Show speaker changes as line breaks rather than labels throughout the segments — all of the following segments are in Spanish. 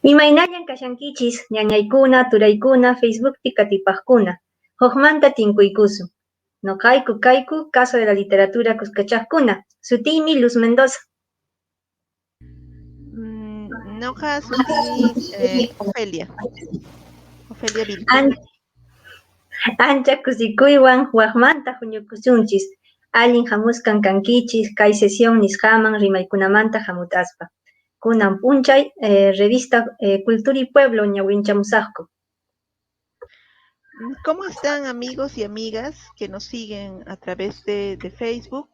Imaynayan kashankichis, ñañaykuna, turaykuna, Facebookpi katipaqkuna, hukmanta tinkuykusun. Noqayku kayku Caso de la Literatura kuskachaqkuna. Sutiymi Luz Mendoza.
Noqa sutiymi Ofelia Vilca.
Ancha kusikuywan waqmanta huñukusunchis. Allin hamusqan kankichis, kay sesión nisqaman rimaykunamanta hamutaspa. Kunan p'unchay revista Cultura y Pueblo ñawinchamusaqku.
¿Cómo están, amigos y amigas que nos siguen a través de Facebook?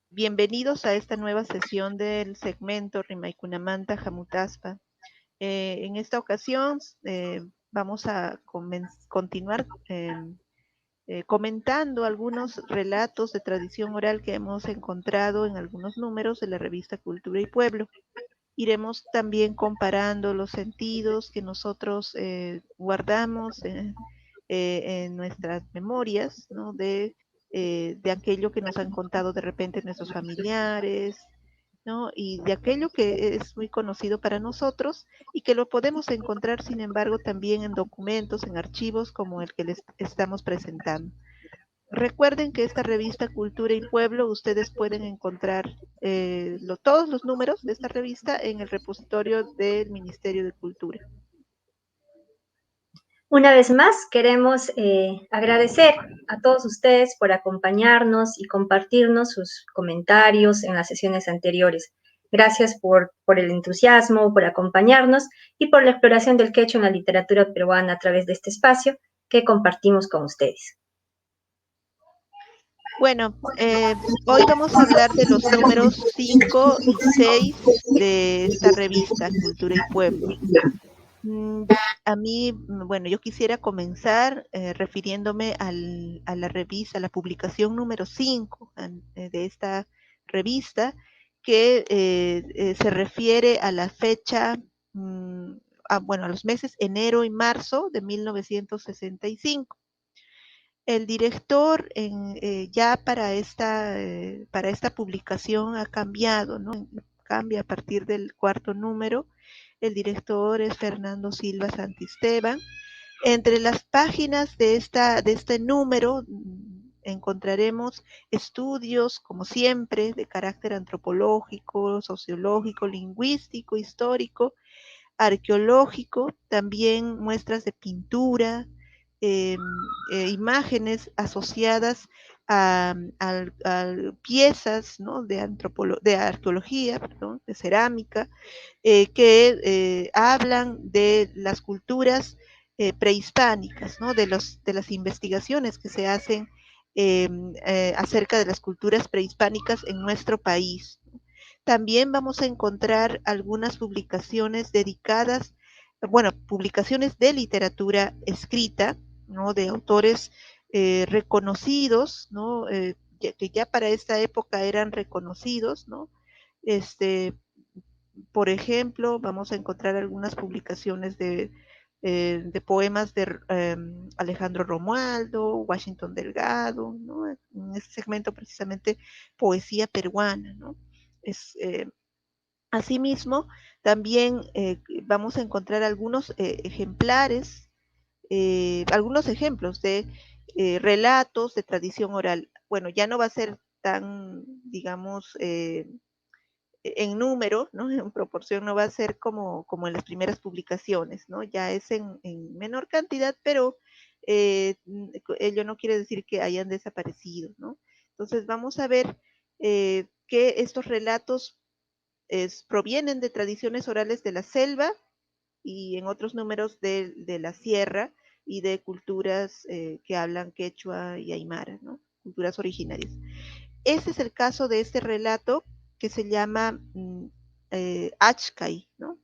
Bienvenidos a esta nueva sesión del segmento Rimaykunamanta Hamutaspa. En esta ocasión vamos a continuar comentando algunos relatos de tradición oral que hemos encontrado en algunos números de la revista Cultura y Pueblo. Iremos también comparando los sentidos que nosotros guardamos en nuestras memorias, ¿no? De aquello que nos han contado de repente nuestros familiares, ¿no? Y de aquello que es muy conocido para nosotros y que lo podemos encontrar, sin embargo, también en documentos, en archivos como el que les estamos presentando. Recuerden que esta revista Cultura y Pueblo, ustedes pueden encontrar todos los números de esta revista en el repositorio del Ministerio de Cultura.
Una vez más, queremos agradecer a todos ustedes por acompañarnos y compartirnos sus comentarios en las sesiones anteriores. Gracias por el entusiasmo, por acompañarnos y por la exploración del quechua en la literatura peruana a través de este espacio que compartimos con ustedes.
Bueno, hoy vamos a hablar de los números 5 y 6 de esta revista, Cultura y Pueblo. A mí, bueno, yo quisiera comenzar refiriéndome a la revista, a la publicación número 5 de esta revista, que se refiere a la fecha, a los meses enero y marzo de 1965. El director ya para esta publicación ha cambiado, ¿no? Cambia a partir del cuarto número. El director es Fernando Silva Santisteban. Entre las páginas de este número encontraremos estudios, como siempre, de carácter antropológico, sociológico, lingüístico, histórico, arqueológico, también muestras de pintura, imágenes asociadas a piezas, ¿no? de arqueología, perdón, de cerámica, que hablan de las culturas prehispánicas, ¿no? de las investigaciones que se hacen acerca de las culturas prehispánicas en nuestro país. También vamos a encontrar algunas publicaciones dedicadas, publicaciones de literatura escrita, ¿no? De autores reconocidos, ¿no? Que ya para esta época eran reconocidos, ¿no? Por ejemplo, vamos a encontrar algunas publicaciones de poemas de Alejandro Romualdo, Washington Delgado, ¿no? En este segmento precisamente poesía peruana, ¿no? Asimismo, también vamos a encontrar algunos ejemplares, algunos ejemplos de relatos de tradición oral. Bueno, ya no va a ser tan, digamos, en número, ¿no? En proporción no va a ser como en las primeras publicaciones, ¿no? Ya es en menor cantidad, pero ello no quiere decir que hayan desaparecido, ¿no? Entonces vamos a ver que estos relatos provienen de tradiciones orales de la selva y en otros números de la sierra y de culturas que hablan quechua y aymara, ¿no? Culturas originarias. Este es el caso de este relato que se llama Achkay, ¿no?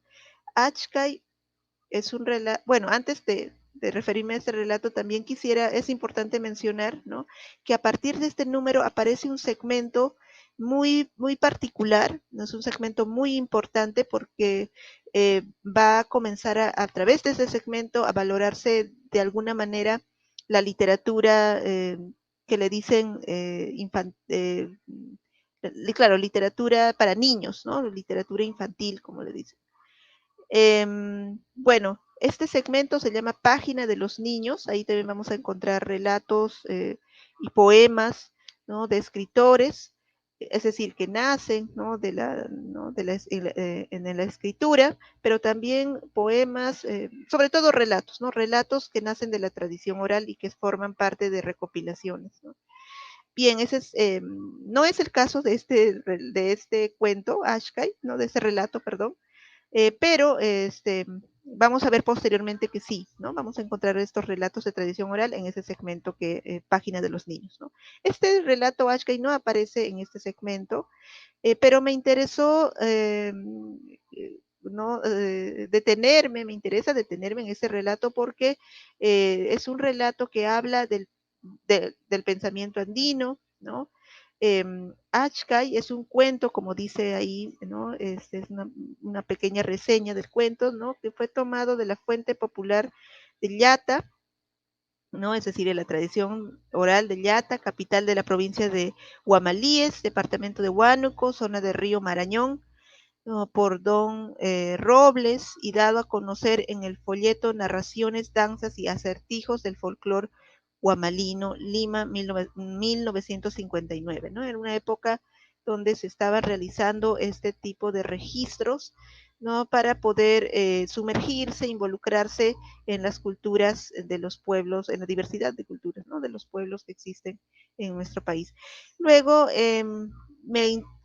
Achkay es un relato, bueno, antes de referirme a este relato, también es importante mencionar, ¿no? Que a partir de este número aparece un segmento muy, muy particular, ¿no? Es un segmento muy importante porque va a comenzar a través de ese segmento a valorarse de alguna manera la literatura que le dicen claro, literatura para niños, ¿no? Literatura infantil, como le dicen. Bueno, este segmento se llama Página de los Niños. Ahí también vamos a encontrar relatos y poemas, ¿no? De escritores, es decir, que nacen, ¿no? ¿no? En la escritura, pero también poemas, sobre todo relatos, ¿no? Relatos que nacen de la tradición oral y que forman parte de recopilaciones, ¿no? Bien, ese es, no es el caso de este cuento, Ashkai, ¿no? De ese relato, perdón, pero vamos a ver posteriormente que sí, ¿no? Vamos a encontrar estos relatos de tradición oral en ese segmento Página de los Niños, ¿no? Este relato Ashkay no aparece en este segmento, pero me interesó, ¿no? Me interesa detenerme en ese relato porque es un relato que habla del pensamiento andino, ¿no? Ashkai es un cuento, como dice ahí, ¿no? Es una pequeña reseña del cuento, ¿no? Que fue tomado de la fuente popular de Llata, ¿no? Es decir, de la tradición oral de Llata, capital de la provincia de Huamalíes, departamento de Huánuco, zona de Río Marañón, ¿no? Por Don Robles y dado a conocer en el folleto Narraciones, Danzas y Acertijos del Folclor Guamalino, Lima, 1959, ¿no? Era una época donde se estaban realizando este tipo de registros, ¿no? Para poder sumergirse, involucrarse en las culturas de los pueblos, en la diversidad de culturas, ¿no? De los pueblos que existen en nuestro país. Luego,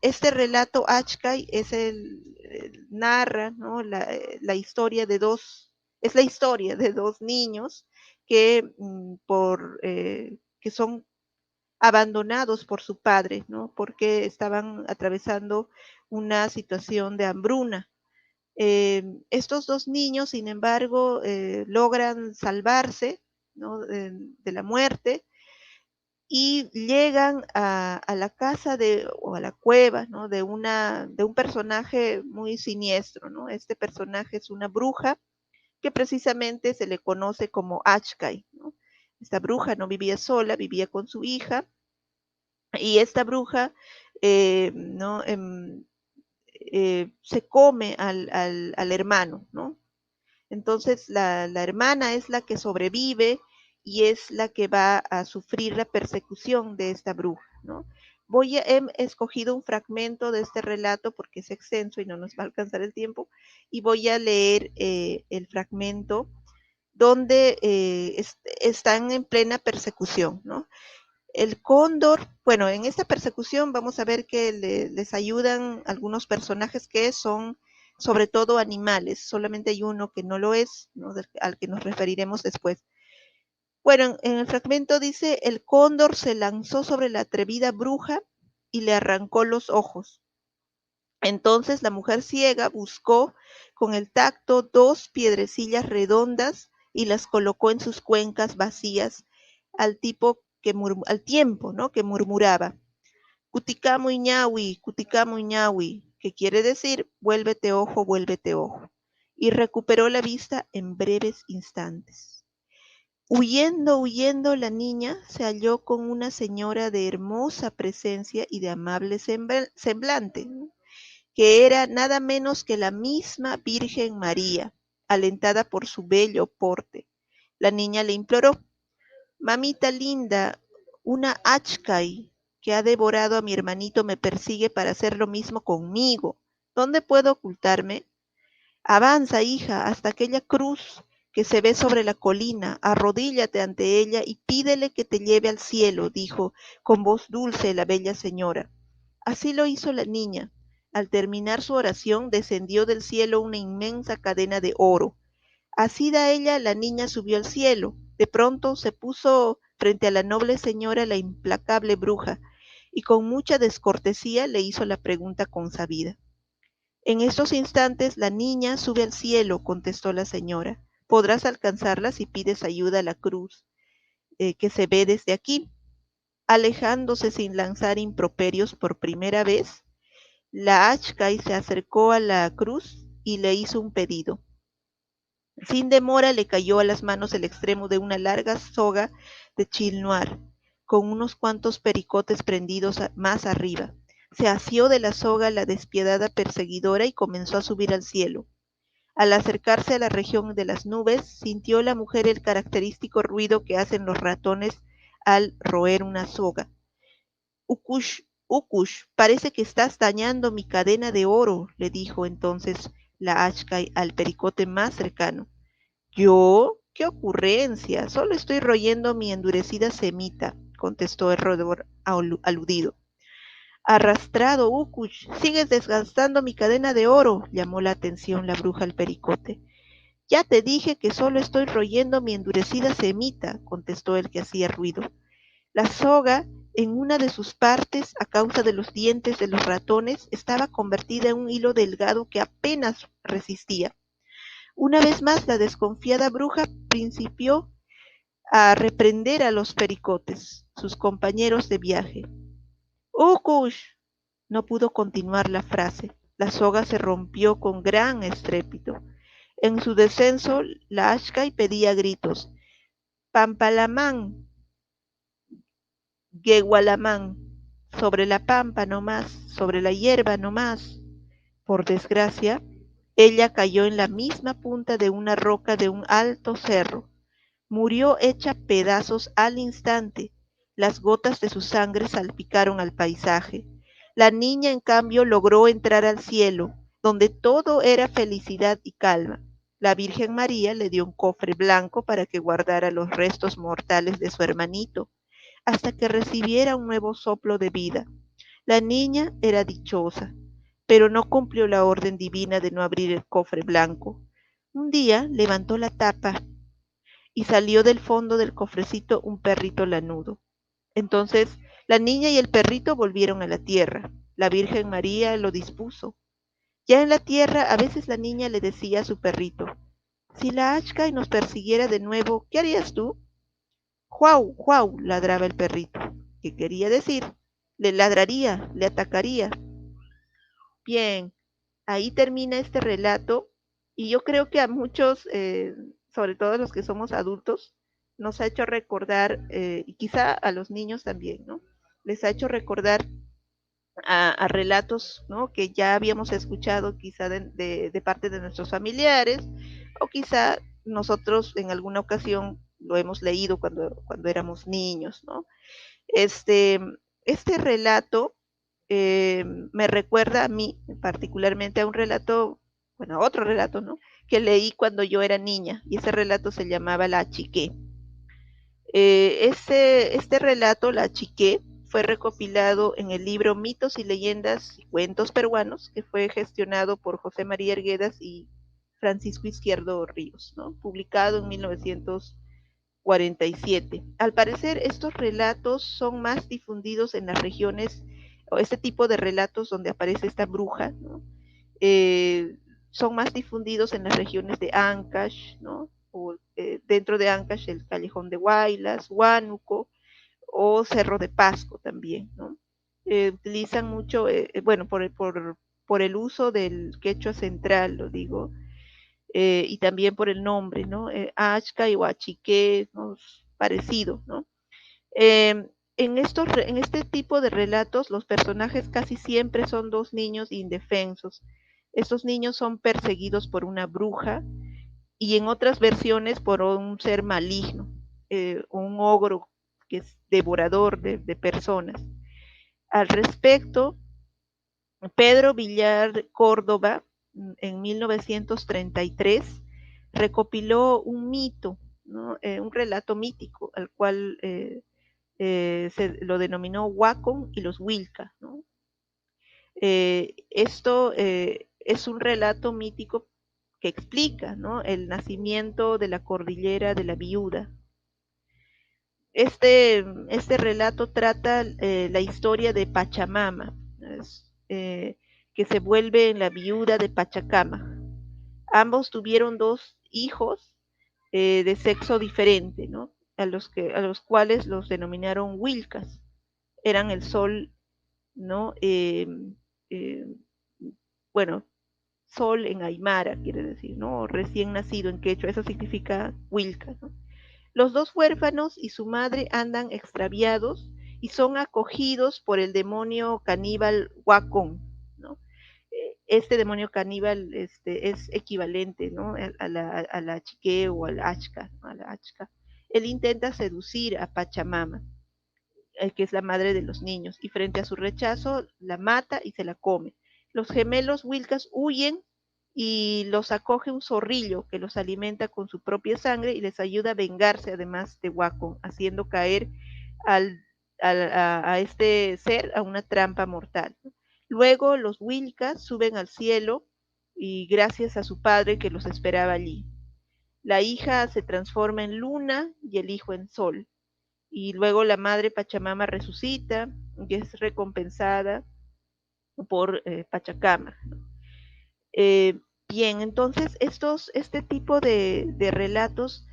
este relato Achkai narra, ¿no? La historia es la historia de dos niños que son abandonados por su padre, ¿no? Porque estaban atravesando una situación de hambruna. Estos dos niños, sin embargo, logran salvarse, ¿no? De la muerte y llegan a la casa o a la cueva, ¿no? De un personaje muy siniestro, ¿no? Este personaje es una bruja que precisamente se le conoce como Achkai, ¿no? Esta bruja no vivía sola, vivía con su hija, y esta bruja, ¿no? Se come al hermano, ¿no? Entonces la hermana es la que sobrevive y es la que va a sufrir la persecución de esta bruja, ¿no? He escogido un fragmento de este relato porque es extenso y no nos va a alcanzar el tiempo, y voy a leer el fragmento donde están en plena persecución, ¿no? El cóndor, bueno, en esta persecución vamos a ver que les ayudan algunos personajes que son sobre todo animales, solamente hay uno que no lo es, ¿no? Al que nos referiremos después. Bueno, en el fragmento dice, el cóndor se lanzó sobre la atrevida bruja y le arrancó los ojos. Entonces la mujer ciega buscó con el tacto dos piedrecillas redondas y las colocó en sus cuencas vacías al tiempo, ¿no? Que murmuraba, Cuticamu Iñawi, que quiere decir, vuélvete ojo. Y recuperó la vista en breves instantes. Huyendo, la niña se halló con una señora de hermosa presencia y de amable semblante, ¿no? Que era nada menos que la misma Virgen María, alentada por su bello porte. La niña le imploró, mamita linda, una Achkai que ha devorado a mi hermanito me persigue para hacer lo mismo conmigo. ¿Dónde puedo ocultarme? Avanza, hija, hasta aquella cruz que se ve sobre la colina, arrodíllate ante ella y pídele que te lleve al cielo, dijo con voz dulce la bella señora. Así lo hizo la niña. Al terminar su oración, descendió del cielo una inmensa cadena de oro. Asida ella, la niña subió al cielo. De pronto se puso frente a la noble señora la implacable bruja, y con mucha descortesía le hizo la pregunta consabida. En estos instantes la niña sube al cielo, contestó la señora. Podrás alcanzarla si pides ayuda a la cruz que se ve desde aquí. Alejándose sin lanzar improperios por primera vez, la Ashkai se acercó a la cruz y le hizo un pedido. Sin demora le cayó a las manos el extremo de una larga soga de chil-noir, con unos cuantos pericotes prendidos más arriba. Se asió de la soga la despiadada perseguidora y comenzó a subir al cielo. Al acercarse a la región de las nubes, sintió la mujer el característico ruido que hacen los ratones al roer una soga. Ukush, Ukush, parece que estás dañando mi cadena de oro, le dijo entonces la Ashkai al pericote más cercano. ¿Yo? ¡Qué ocurrencia! Solo estoy royendo mi endurecida semita, contestó el roedor aludido. Arrastrado, Ukush, sigues desgastando mi cadena de oro, llamó la atención la bruja al pericote. Ya te dije que solo estoy royendo mi endurecida semita, contestó el que hacía ruido. La soga, en una de sus partes, a causa de los dientes de los ratones, estaba convertida en un hilo delgado que apenas resistía. Una vez más, la desconfiada bruja principió a reprender a los pericotes, sus compañeros de viaje. ¡Ukush! No pudo continuar la frase. La soga se rompió con gran estrépito. En su descenso, la Ashkai pedía a gritos: ¡Pampalamán! ¡Guegualamán! Sobre la pampa no más, sobre la hierba no más. Por desgracia, ella cayó en la misma punta de una roca de un alto cerro. Murió hecha pedazos al instante. Las gotas de su sangre salpicaron al paisaje. La niña, en cambio, logró entrar al cielo, donde todo era felicidad y calma. La Virgen María le dio un cofre blanco para que guardara los restos mortales de su hermanito, hasta que recibiera un nuevo soplo de vida. La niña era dichosa, pero no cumplió la orden divina de no abrir el cofre blanco. Un día levantó la tapa y salió del fondo del cofrecito un perrito lanudo. Entonces la niña y el perrito volvieron a la tierra. La Virgen María lo dispuso. Ya en la tierra, a veces la niña le decía a su perrito: si la Ashkai nos persiguiera de nuevo, ¿qué harías tú? ¡Juau, juau! Ladraba el perrito. ¿Qué quería decir? Le ladraría, le atacaría. Bien, ahí termina este relato y yo creo que a muchos, sobre todo a los que somos adultos, nos ha hecho recordar, y quizá a los niños también, ¿no? Les ha hecho recordar a relatos, ¿no? Que ya habíamos escuchado quizá de parte de nuestros familiares o quizá nosotros en alguna ocasión lo hemos leído cuando éramos niños, ¿no? Este, este relato me recuerda a mí, particularmente a un relato, bueno, a otro relato, ¿no? Que leí cuando yo era niña, y ese relato se llamaba La Chiqué. Este relato, La Chiqué, fue recopilado en el libro Mitos y Leyendas y Cuentos Peruanos, que fue gestionado por José María Arguedas y Francisco Izquierdo Ríos, ¿no? Publicado en 1947. Al parecer, estos relatos son más difundidos en las regiones, o este tipo de relatos donde aparece esta bruja, ¿no? Son más difundidos en las regiones de Ancash, ¿no? O dentro de Ancash, el Callejón de Huaylas, Huánuco o Cerro de Pasco también, ¿no? Utilizan mucho, bueno, por el uso del quechua central, lo digo, y también por el nombre, ¿no? Achca y Huachique, ¿no? Parecido, ¿no? En este tipo de relatos, los personajes casi siempre son dos niños indefensos. Estos niños son perseguidos por una bruja y en otras versiones por un ser maligno, un ogro que es devorador de personas. Al respecto, Pedro Villar Córdoba, en 1933, recopiló un mito, ¿no? Un relato mítico, al cual se lo denominó Wacom y los Wilca, ¿no? Esto es un relato mítico que explica, ¿no? El nacimiento de la cordillera de la Viuda. Este relato trata la historia de Pachamama, que se vuelve en la viuda de Pachacama. Ambos tuvieron dos hijos de sexo diferente, ¿no? A los cuales los denominaron Wilcas. eran el sol, ¿no? Bueno, sol en Aymara, quiere decir, ¿no? Recién nacido en quechua, eso significa Wilca, ¿no? Los dos huérfanos y su madre andan extraviados y son acogidos por el demonio caníbal Wacom, ¿no? Este demonio caníbal es equivalente, ¿no? A la chique o al achka, ¿no? A la achka. Él intenta seducir a Pachamama, que es la madre de los niños, y frente a su rechazo la mata y se la come. Los gemelos Wilcas huyen y los acoge un zorrillo que los alimenta con su propia sangre y les ayuda a vengarse además de Wacom, haciendo caer al, a este ser a una trampa mortal. Luego los Wilcas suben al cielo y gracias a su padre que los esperaba allí. La hija se transforma en luna y el hijo en sol y luego la madre Pachamama resucita y es recompensada por Pachacama. Eh, Bien, entonces este tipo de relatos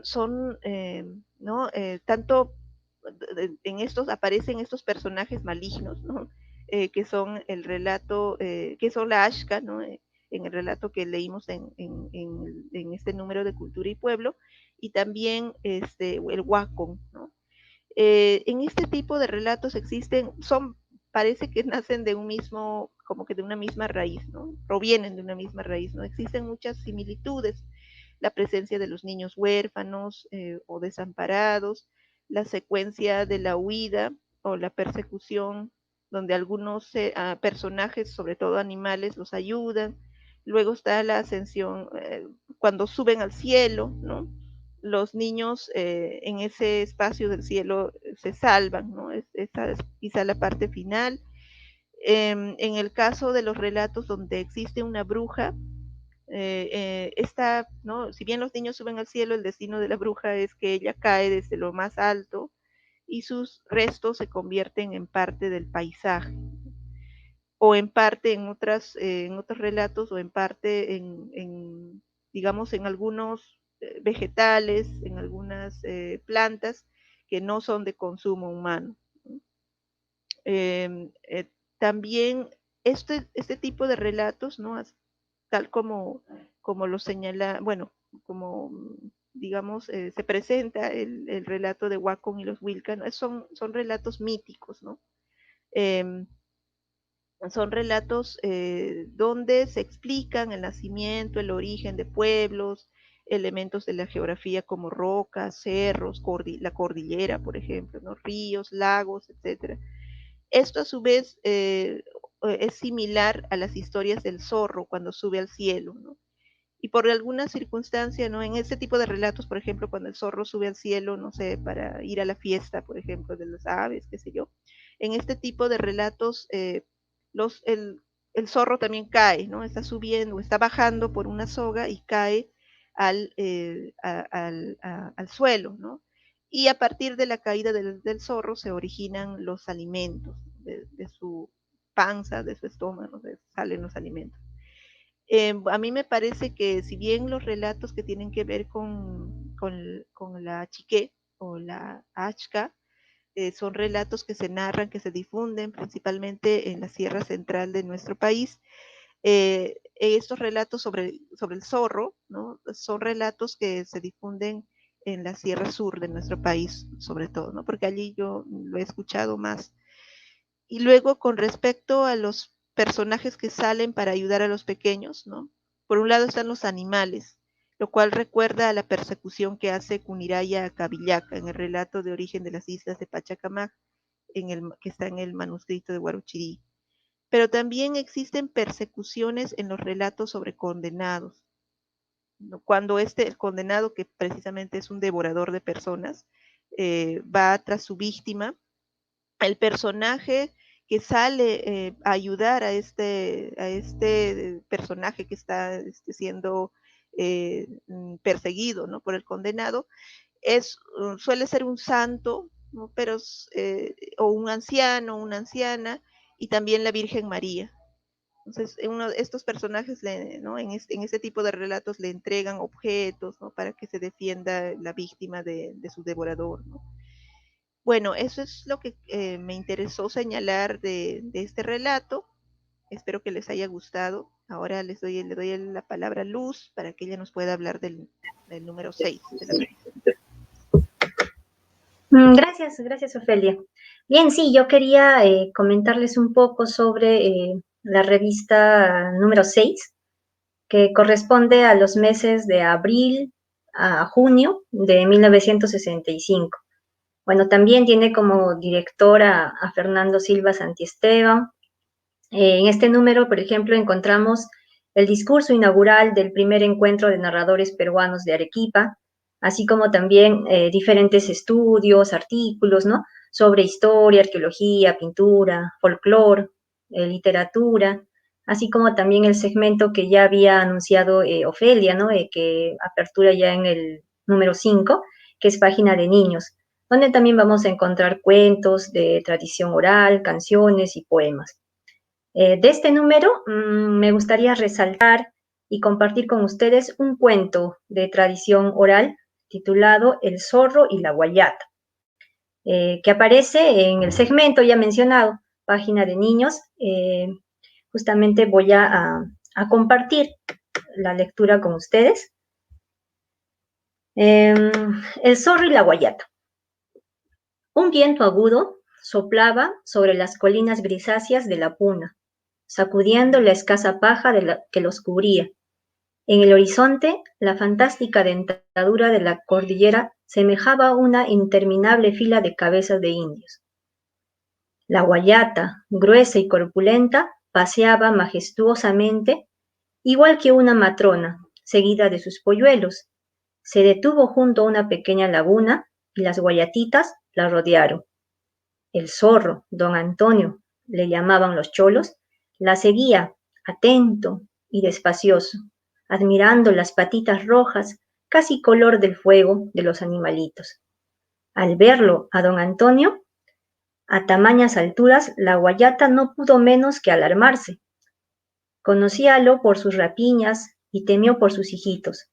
son, ¿no? Tanto en estos aparecen estos personajes malignos, ¿no? Que son el relato, que son la Ashka, ¿no? En el relato que leímos en este número de Cultura y Pueblo, y también el Wacom, ¿no? En este tipo de relatos existen, parece que nacen de un mismo, como que de una misma raíz, ¿no? Provienen de una misma raíz, ¿no? Existen muchas similitudes, la presencia de los niños huérfanos o desamparados, la secuencia de la huida o la persecución, donde algunos personajes, sobre todo animales, los ayudan. Luego está la ascensión, cuando suben al cielo, ¿no? Los niños en ese espacio del cielo se salvan, ¿no? Esa es quizá la parte final. En el caso de los relatos donde existe una bruja, esta, ¿no? Si bien los niños suben al cielo, el destino de la bruja es que ella cae desde lo más alto y sus restos se convierten en parte del paisaje o en parte en otros relatos o en parte digamos, en algunos vegetales, en algunas plantas que no son de consumo humano. Eh, eh, También este tipo de relatos, ¿no? Tal como lo señala, bueno, como digamos, se presenta el relato de Wacom y los Wilcan, ¿no? Son relatos míticos, ¿no? Eh, Son relatos donde se explican el nacimiento, el origen de pueblos, elementos de la geografía como rocas, cerros, la cordillera, por ejemplo, ¿no? Ríos, lagos, etcétera. Esto a su vez es similar a las historias del zorro cuando sube al cielo, ¿no? Y por alguna circunstancia, ¿no? En este tipo de relatos, por ejemplo, cuando el zorro sube al cielo, no sé, para ir a la fiesta, por ejemplo, de las aves, qué sé yo, en este tipo de relatos, los, el zorro también cae, ¿no? Está subiendo, está bajando por una soga y cae al suelo, ¿no? Y a partir de la caída del zorro se originan los alimentos de su panza, de su estómago, salen los alimentos. A mí me parece que si bien los relatos que tienen que ver con la chique o la achka son relatos que se narran, que se difunden principalmente en la sierra central de nuestro país, estos relatos sobre el zorro, ¿no? Son relatos que se difunden en la sierra sur de nuestro país, sobre todo, ¿no? Porque allí yo lo he escuchado más. Y luego con respecto a los personajes que salen para ayudar a los pequeños, ¿no? Por un lado están los animales, lo cual recuerda a la persecución que hace Cuniraya a Cabillaca en el relato de origen de las islas de Pachacamac, que está en el manuscrito de Guarochirí. Pero también existen persecuciones en los relatos sobre condenados, ¿no? Cuando el condenado, que precisamente es un devorador de personas, va tras su víctima, el personaje que sale a ayudar a este personaje que está siendo perseguido, ¿no? Por el condenado, suele ser un santo, ¿no? Pero, o un anciano, una anciana, y también la Virgen María. Entonces, estos personajes, ¿no? En este tipo de relatos le entregan objetos, ¿no? Para que se defienda la víctima de su devorador, ¿no? Bueno, eso es lo que me interesó señalar de este relato. Espero que les haya gustado. Ahora le doy la palabra a Luz para que ella nos pueda hablar del número 6 de la revista.
Gracias, Ofelia. Bien, sí, yo quería comentarles un poco sobre la revista número 6, que corresponde a los meses de abril a junio de 1965. Bueno, también tiene como directora a Fernando Silva Santiesteban. En este número, por ejemplo, encontramos el discurso inaugural del primer encuentro de narradores peruanos de Arequipa, así como también diferentes estudios, artículos, ¿no? Sobre historia, arqueología, pintura, folclore, literatura, así como también el segmento que ya había anunciado Ofelia, ¿no? Que apertura ya en el número 5, que es Página de Niños, donde también vamos a encontrar cuentos de tradición oral, canciones y poemas. De este número me gustaría resaltar y compartir con ustedes un cuento de tradición oral titulado El zorro y la guayata, que aparece en el segmento ya mencionado, Página de Niños. Justamente voy a compartir la lectura con ustedes. El zorro y la guayata. Un viento agudo soplaba sobre las colinas grisáceas de la Puna, sacudiendo la escasa paja que los cubría. En el horizonte, la fantástica dentadura de la cordillera semejaba una interminable fila de cabezas de indios. La guayata, gruesa y corpulenta, paseaba majestuosamente, igual que una matrona, seguida de sus polluelos. Se detuvo junto a una pequeña laguna y las guayatitas la rodearon. El zorro, don Antonio, le llamaban los cholos, la seguía, atento y despacioso, admirando las patitas rojas, casi color del fuego de los animalitos. Al verlo a don Antonio, a tamañas alturas, la guayata no pudo menos que alarmarse. Conocíalo por sus rapiñas y temió por sus hijitos,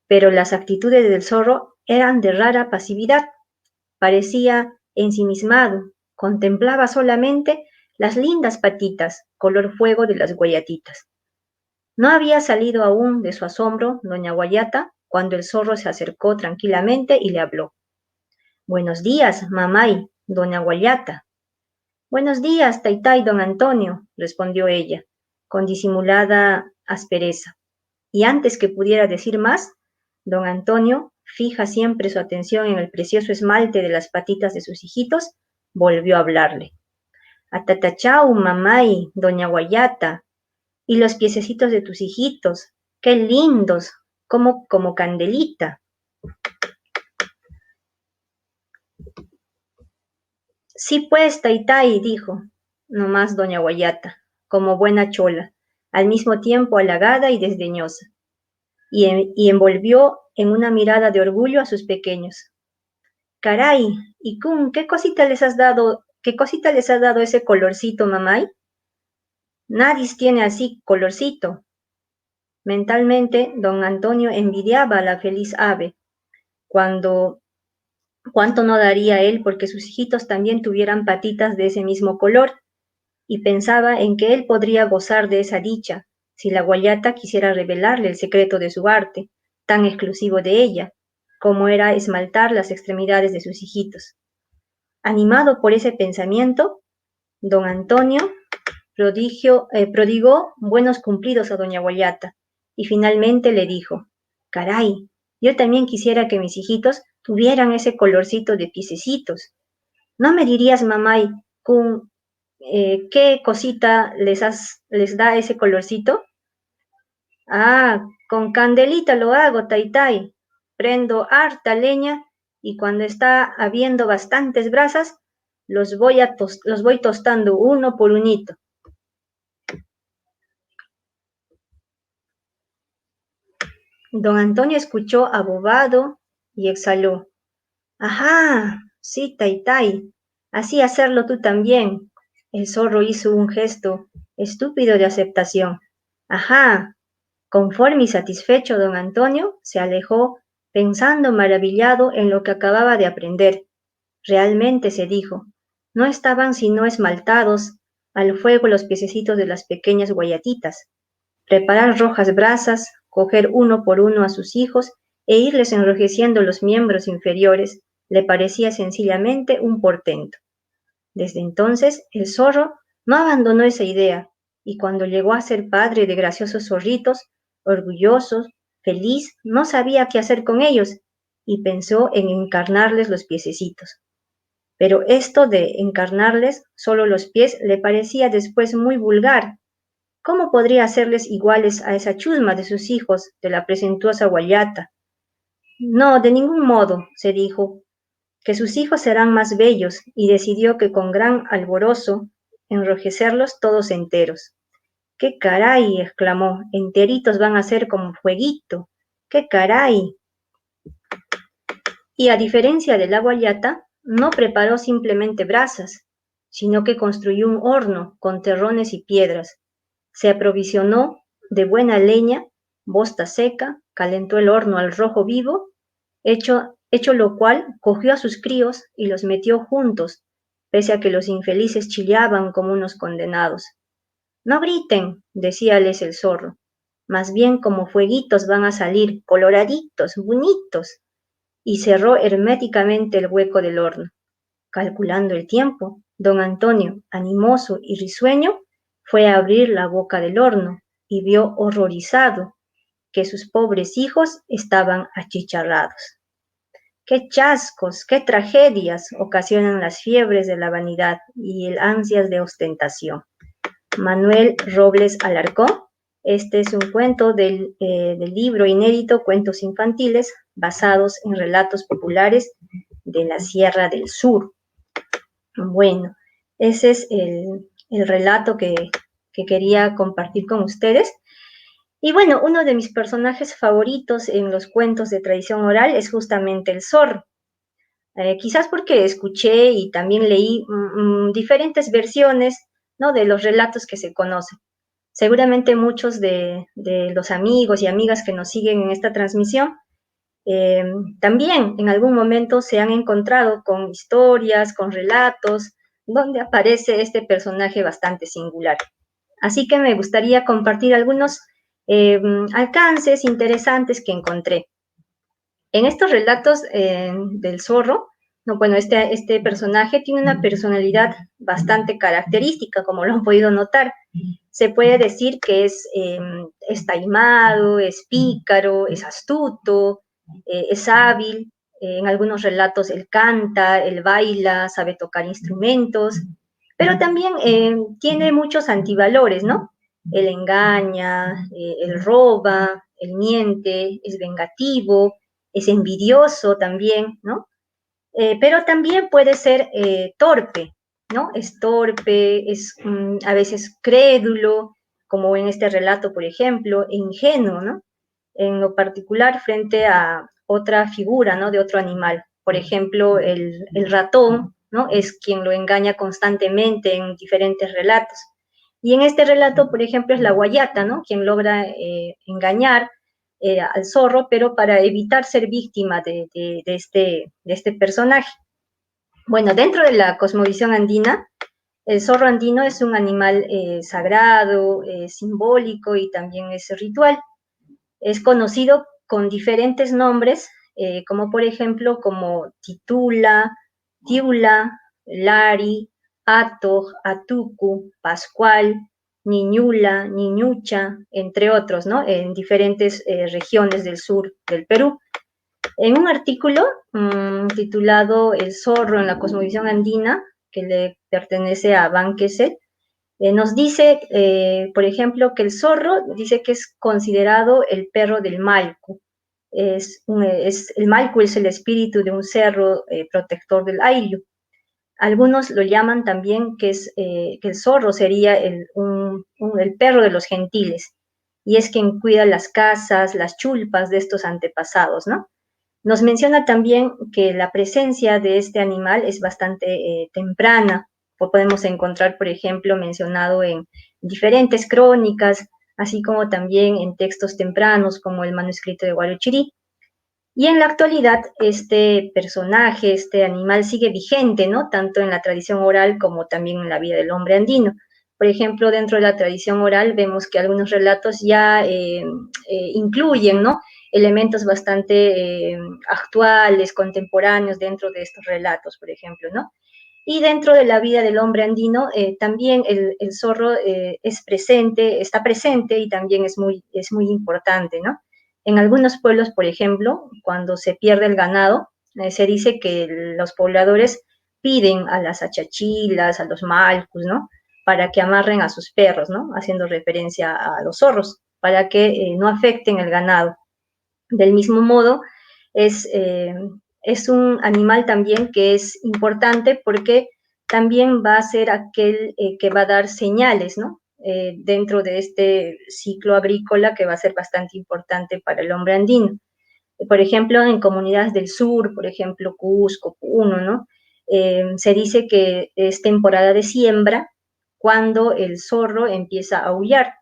pero las actitudes del zorro eran de rara pasividad. Parecía ensimismado, contemplaba solamente las lindas patitas color fuego de las guayatitas. No había salido aún de su asombro doña Guayata cuando el zorro se acercó tranquilamente y le habló. Buenos días, mamay, doña Guayata. Buenos días, taitai, don Antonio, respondió ella, con disimulada aspereza. Y antes que pudiera decir más, don Antonio, fija siempre su atención en el precioso esmalte de las patitas de sus hijitos, volvió a hablarle. Atatachau, mamay, doña Guayata, y los piececitos de tus hijitos, qué lindos, como candelita. Sí pues, taitai, dijo, nomás doña Guayata, como buena chola, al mismo tiempo halagada y desdeñosa, y envolvió en una mirada de orgullo a sus pequeños. Caray, Icún, ¿qué cosita les has dado ese colorcito, mamay? Nadie tiene así colorcito. Mentalmente, don Antonio envidiaba a la feliz ave, cuánto no daría él porque sus hijitos también tuvieran patitas de ese mismo color, y pensaba en que él podría gozar de esa dicha si la guayata quisiera revelarle el secreto de su arte, tan exclusivo de ella, como era esmaltar las extremidades de sus hijitos. Animado por ese pensamiento, don Antonio prodigó buenos cumplidos a doña Guayata, y finalmente le dijo, caray, yo también quisiera que mis hijitos tuvieran ese colorcito de piececitos. ¿No me dirías, mamá, con qué cosita les da ese colorcito? Ah, con candelita lo hago, taitai. Prendo harta leña y cuando está habiendo bastantes brasas, los voy tostando uno por unito. Don Antonio escuchó abobado y exhaló. Ajá, sí, taitai. Así hacerlo tú también. El zorro hizo un gesto estúpido de aceptación. Ajá. Conforme y satisfecho, don Antonio se alejó, pensando maravillado en lo que acababa de aprender. Realmente, se dijo, no estaban sino esmaltados al fuego los piececitos de las pequeñas guayatitas. Preparar rojas brasas, coger uno por uno a sus hijos e irles enrojeciendo los miembros inferiores, le parecía sencillamente un portento. Desde entonces, el zorro no abandonó esa idea, y cuando llegó a ser padre de graciosos zorritos, orgulloso, feliz, no sabía qué hacer con ellos, y pensó en encarnarles los piececitos. Pero esto de encarnarles solo los pies le parecía después muy vulgar. ¿Cómo podría hacerles iguales a esa chusma de sus hijos, de la presuntuosa guayata? No, de ningún modo, se dijo, que sus hijos serán más bellos, y decidió que con gran alborozo enrojecerlos todos enteros. ¡Qué caray! Exclamó, enteritos van a ser como fueguito. ¡Qué caray! Y a diferencia de la guayata, no preparó simplemente brasas, sino que construyó un horno con terrones y piedras. Se aprovisionó de buena leña, bosta seca, calentó el horno al rojo vivo, hecho lo cual, cogió a sus críos y los metió juntos, pese a que los infelices chillaban como unos condenados. No griten, decíales el zorro, más bien como fueguitos van a salir, coloraditos, bonitos, y cerró herméticamente el hueco del horno. Calculando el tiempo, don Antonio, animoso y risueño, fue a abrir la boca del horno y vio horrorizado que sus pobres hijos estaban achicharrados. ¡Qué chascos, qué tragedias ocasionan las fiebres de la vanidad y el ansias de ostentación! Manuel Robles Alarcón. Este es un cuento del libro inédito Cuentos Infantiles basados en relatos populares de la Sierra del Sur. Bueno, ese es el relato que quería compartir con ustedes. Y bueno, uno de mis personajes favoritos en los cuentos de tradición oral es justamente el zorro. Quizás porque escuché y también leí diferentes versiones, ¿no?, de los relatos que se conocen. Seguramente muchos de los amigos y amigas que nos siguen en esta transmisión también en algún momento se han encontrado con historias, con relatos, donde aparece este personaje bastante singular. Así que me gustaría compartir algunos alcances interesantes que encontré. En estos relatos del zorro, no, bueno, este personaje tiene una personalidad bastante característica, como lo han podido notar. Se puede decir que es taimado, es pícaro, es astuto, es hábil. En algunos relatos él canta, él baila, sabe tocar instrumentos, pero también tiene muchos antivalores, ¿no? Él engaña, él roba, él miente, es vengativo, es envidioso también, ¿no? Pero también puede ser torpe, ¿no? Es torpe, es a veces crédulo, como en este relato, por ejemplo, e ingenuo, ¿no? En lo particular frente a otra figura, ¿no?, de otro animal. Por ejemplo, el ratón, ¿no?, es quien lo engaña constantemente en diferentes relatos. Y en este relato, por ejemplo, es la guayata, ¿no?, quien logra engañar al zorro, pero para evitar ser víctima de este personaje. Bueno, dentro de la cosmovisión andina, el zorro andino es un animal sagrado, simbólico y también es ritual. Es conocido con diferentes nombres, como por ejemplo como Titula, Tiula, Lari, Ato, Atucu, Pascual, Niñula, Niñucha, entre otros, ¿no?, en diferentes regiones del sur del Perú. En un artículo titulado El zorro en la cosmovisión andina, que le pertenece a Van Kessel, nos dice, por ejemplo, que el zorro dice que es considerado el perro del Malcu. El Malcu es el espíritu de un cerro protector del Ayllu. Algunos lo llaman también que el zorro sería el perro de los gentiles, y es quien cuida las casas, las chulpas de estos antepasados, ¿no? Nos menciona también que la presencia de este animal es bastante temprana. Podemos encontrar, por ejemplo, mencionado en diferentes crónicas, así como también en textos tempranos como el manuscrito de Guarochirí. Y en la actualidad, este personaje, este animal sigue vigente, ¿no? Tanto en la tradición oral como también en la vida del hombre andino. Por ejemplo, dentro de la tradición oral vemos que algunos relatos ya incluyen, ¿no? Elementos bastante actuales, contemporáneos dentro de estos relatos, por ejemplo, ¿no? Y dentro de la vida del hombre andino, también el zorro es presente, está presente y también es muy importante, ¿no? En algunos pueblos, por ejemplo, cuando se pierde el ganado, se dice que los pobladores piden a las achachilas, a los malcus, ¿no? Para que amarren a sus perros, ¿no? Haciendo referencia a los zorros, para que no afecten el ganado. Del mismo modo, es, eh, es un animal también que es importante porque también va a ser aquel que va a dar señales, ¿no? Dentro de este ciclo agrícola que va a ser bastante importante para el hombre andino. Por ejemplo, en comunidades del sur, por ejemplo, Cusco, Puno, ¿no? Se dice que es temporada de siembra cuando el zorro empieza a aullar.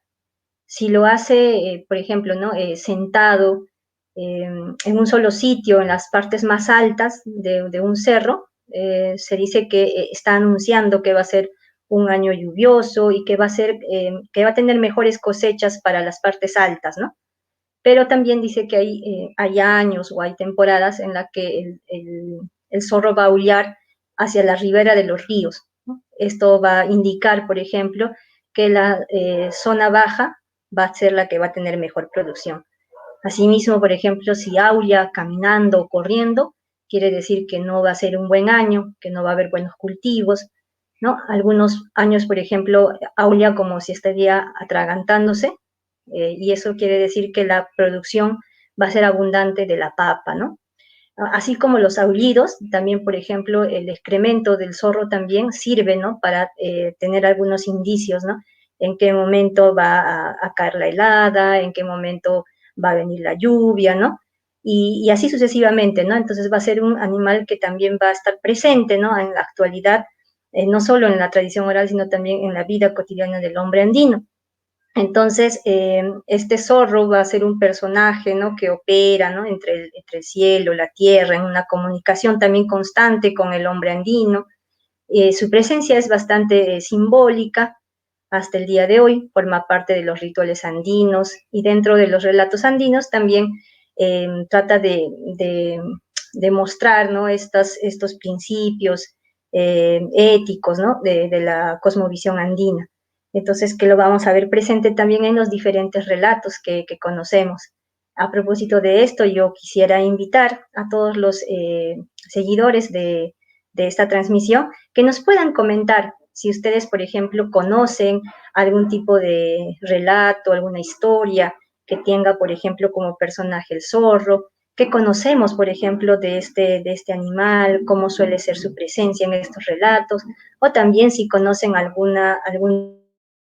Si lo hace, por ejemplo, ¿no? Sentado en un solo sitio, en las partes más altas de un cerro, se dice que está anunciando que va a ser un año lluvioso y que va a ser, que va a tener mejores cosechas para las partes altas, ¿no? Pero también dice que hay años o hay temporadas en las que el zorro va a aullar hacia la ribera de los ríos, ¿no? Esto va a indicar, por ejemplo, que la zona baja va a ser la que va a tener mejor producción. Asimismo, por ejemplo, si aulla caminando o corriendo, quiere decir que no va a ser un buen año, que no va a haber buenos cultivos, ¿no? Algunos años, por ejemplo, aulla como si estaría atragantándose, y eso quiere decir que la producción va a ser abundante de la papa, ¿no? Así como los aullidos, también, por ejemplo, el excremento del zorro también sirve, ¿no? Para tener algunos indicios, ¿no? En qué momento va a caer la helada, en qué momento va a venir la lluvia, ¿no? Y así sucesivamente, ¿no? Entonces va a ser un animal que también va a estar presente, ¿no? En la actualidad, no solo en la tradición oral, sino también en la vida cotidiana del hombre andino. Entonces, este zorro va a ser un personaje, ¿no? Que opera, ¿no? Entre el cielo, la tierra, en una comunicación también constante con el hombre andino. Su presencia es bastante simbólica hasta el día de hoy, forma parte de los rituales andinos y dentro de los relatos andinos también trata de mostrar, ¿no? Estos principios éticos, ¿no? De la cosmovisión andina. Entonces, que lo vamos a ver presente también en los diferentes relatos que conocemos. A propósito de esto, yo quisiera invitar a todos los seguidores de esta transmisión que nos puedan comentar si ustedes, por ejemplo, conocen algún tipo de relato, alguna historia que tenga, por ejemplo, como personaje el zorro, qué conocemos, por ejemplo, de este animal, cómo suele ser su presencia en estos relatos, o también si conocen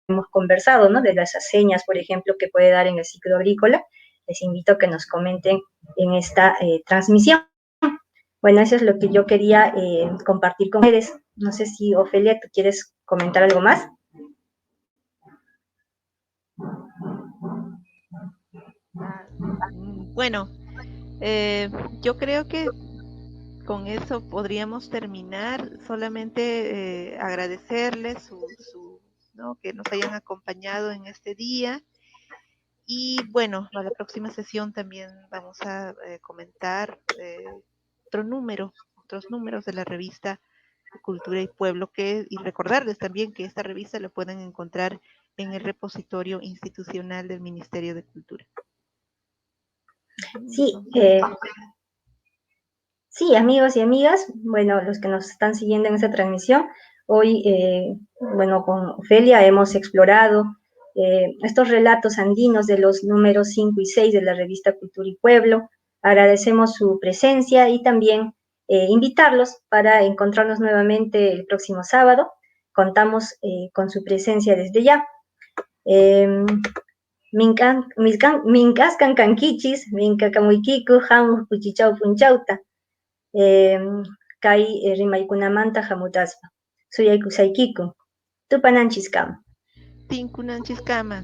hemos conversado, ¿no? De las señas, por ejemplo, que puede dar en el ciclo agrícola, les invito a que nos comenten en esta transmisión. Bueno, eso es lo que yo quería compartir con ustedes. No sé si, Ofelia, ¿tú quieres comentar algo más?
Bueno, yo creo que con eso podríamos terminar. Solamente agradecerles ¿no? Que nos hayan acompañado en este día. Y bueno, a la próxima sesión también vamos a comentar otros números de la revista Cultura y Pueblo, y recordarles también que esta revista la pueden encontrar en el repositorio institucional del Ministerio de Cultura.
Sí,
Entonces,
sí, amigos y amigas, bueno, los que nos están siguiendo en esta transmisión, hoy, bueno, con Ofelia hemos explorado estos relatos andinos de los números 5 y 6 de la revista Cultura y Pueblo. Agradecemos su presencia y también invitarlos para encontrarnos nuevamente el próximo sábado. Contamos con su presencia desde ya. Minkaskan kankichis, minkakamuikiku, hamus puchichau punchauta. Kay rimaykunamanta hamutaspa. Suyaykusaykiku. Tupananchis kama.
Tinkunanchis kama.